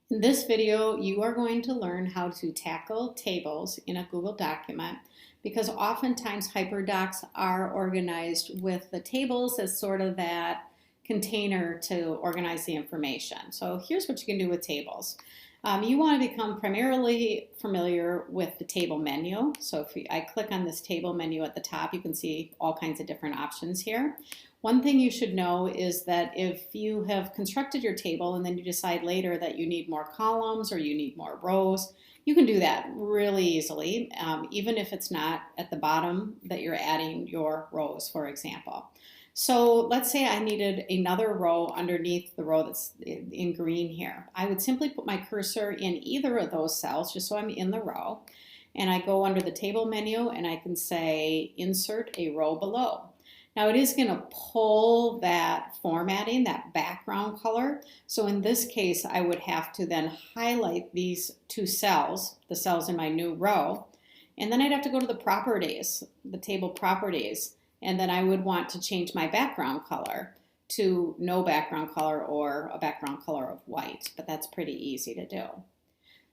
In this video, you are going to learn how to tackle tables in a Google document because oftentimes hyperdocs are organized with the tables as sort of that container to organize the information. So here's what you can do with tables. You want to become primarily familiar with the table menu. So if I click on this table menu at the top, you can see all kinds of different options here. One thing you should know is that if you have constructed your table and then you decide later that you need more columns or you need more rows, you can do that really easily, even if it's not at the bottom that you're adding your rows, for example. So let's say I needed another row underneath the row that's in green here. I would simply put my cursor in either of those cells just so I'm in the row, and I go under the table menu and I can say insert a row below. Now it is going to pull that formatting, that background color. So in this case, I would have to then highlight these two cells, the cells in my new row, and then I'd have to go to the properties, the table properties, and then I would want to change my background color to no background color or a background color of white, but that's pretty easy to do.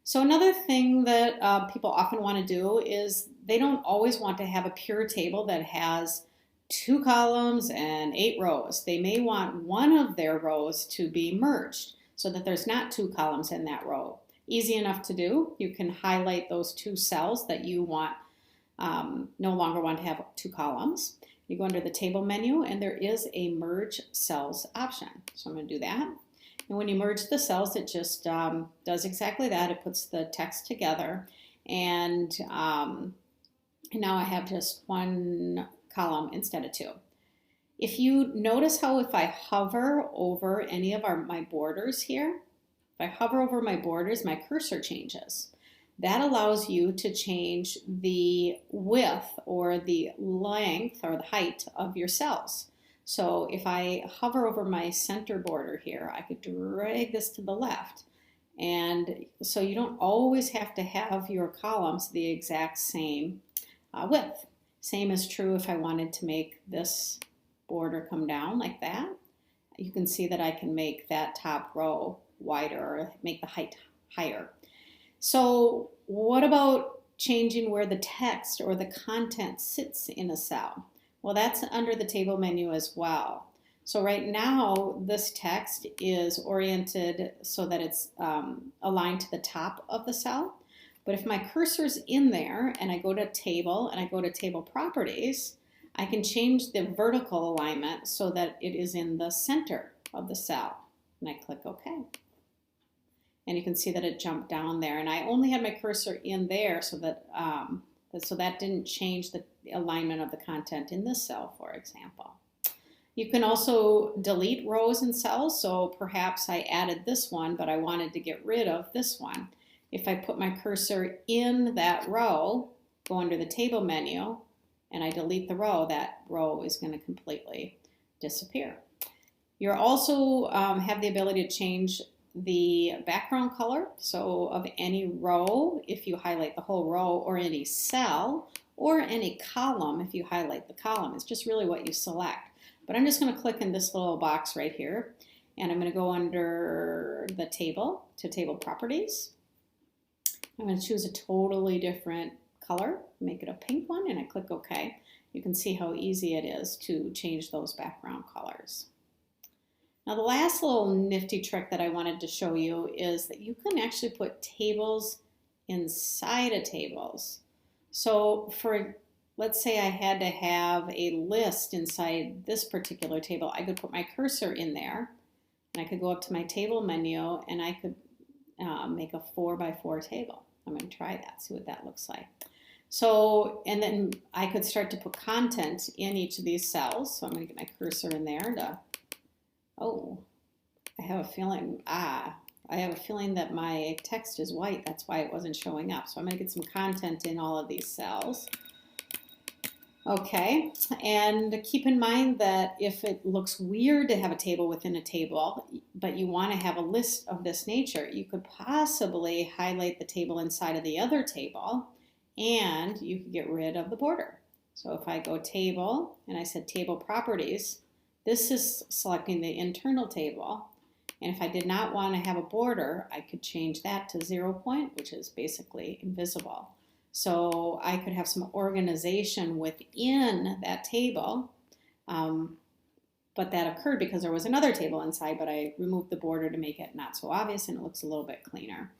So another thing that people often want to do is they don't always want to have a pure table that has 2 columns and 8 rows. They may want one of their rows to be merged so that there's not 2 columns in that row. Easy enough to do. You can highlight those 2 cells that you want no longer want to have 2 columns. You go under the table menu and there is a merge cells option. So I'm going to do that. And when you merge the cells, it just does exactly that. It puts the text together, and now I have just 1 column instead of 2. If you notice how if I hover over any of my borders here, if I hover over my borders, my cursor changes. That allows you to change the width or the length or the height of your cells. So if I hover over my center border here, I could drag this to the left. And so you don't always have to have your columns the exact same width. Same is true if I wanted to make this border come down like that. You can see that I can make that top row wider or make the height higher. So what about changing where the text or the content sits in a cell? Well, that's under the table menu as well. So right now, this text is oriented so that it's aligned to the top of the cell. But if my cursor's in there and I go to table and I go to table properties, I can change the vertical alignment so that it is in the center of the cell. And I click OK. And you can see that it jumped down there. And I only had my cursor in there so that didn't change the alignment of the content in this cell, for example. You can also delete rows and cells. So perhaps I added this one, but I wanted to get rid of this one. If I put my cursor in that row, go under the table menu, and I delete the row, that row is going to completely disappear. You also have the ability to change the background color, so of any row if you highlight the whole row, or any cell, or any column if you highlight the column. It's just really what you select. But I'm just going to click in this little box right here, and I'm going to go under the table to table properties. I'm going to choose a totally different color, make it a pink one, and I click OK. You can see how easy it is to change those background colors. Now the last little nifty trick that I wanted to show you is that you can actually put tables inside of tables. So let's say I had to have a list inside this particular table, I could put my cursor in there, and I could go up to my table menu, and I could make a 4x4 table. I'm going to try that, see what that looks like. So, and then I could start to put content in each of these cells. So I'm going to get my cursor in there to, oh, I have a feeling that my text is white. That's why it wasn't showing up. So I'm going to get some content in all of these cells. Okay, and keep in mind that if it looks weird to have a table within a table, but you want to have a list of this nature, you could possibly highlight the table inside of the other table, and you could get rid of the border. So if I go table, and I said table properties, this is selecting the internal table, And if I did not want to have a border, I could change that to 0 point, which is basically invisible. So I could have some organization within that table, but that occurred because there was another table inside, but I removed the border to make it not so obvious and it looks a little bit cleaner.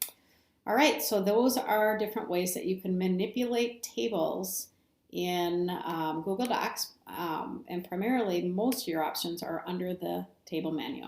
All right, so those are different ways that you can manipulate tables in Google Docs, and primarily most of your options are under the table menu.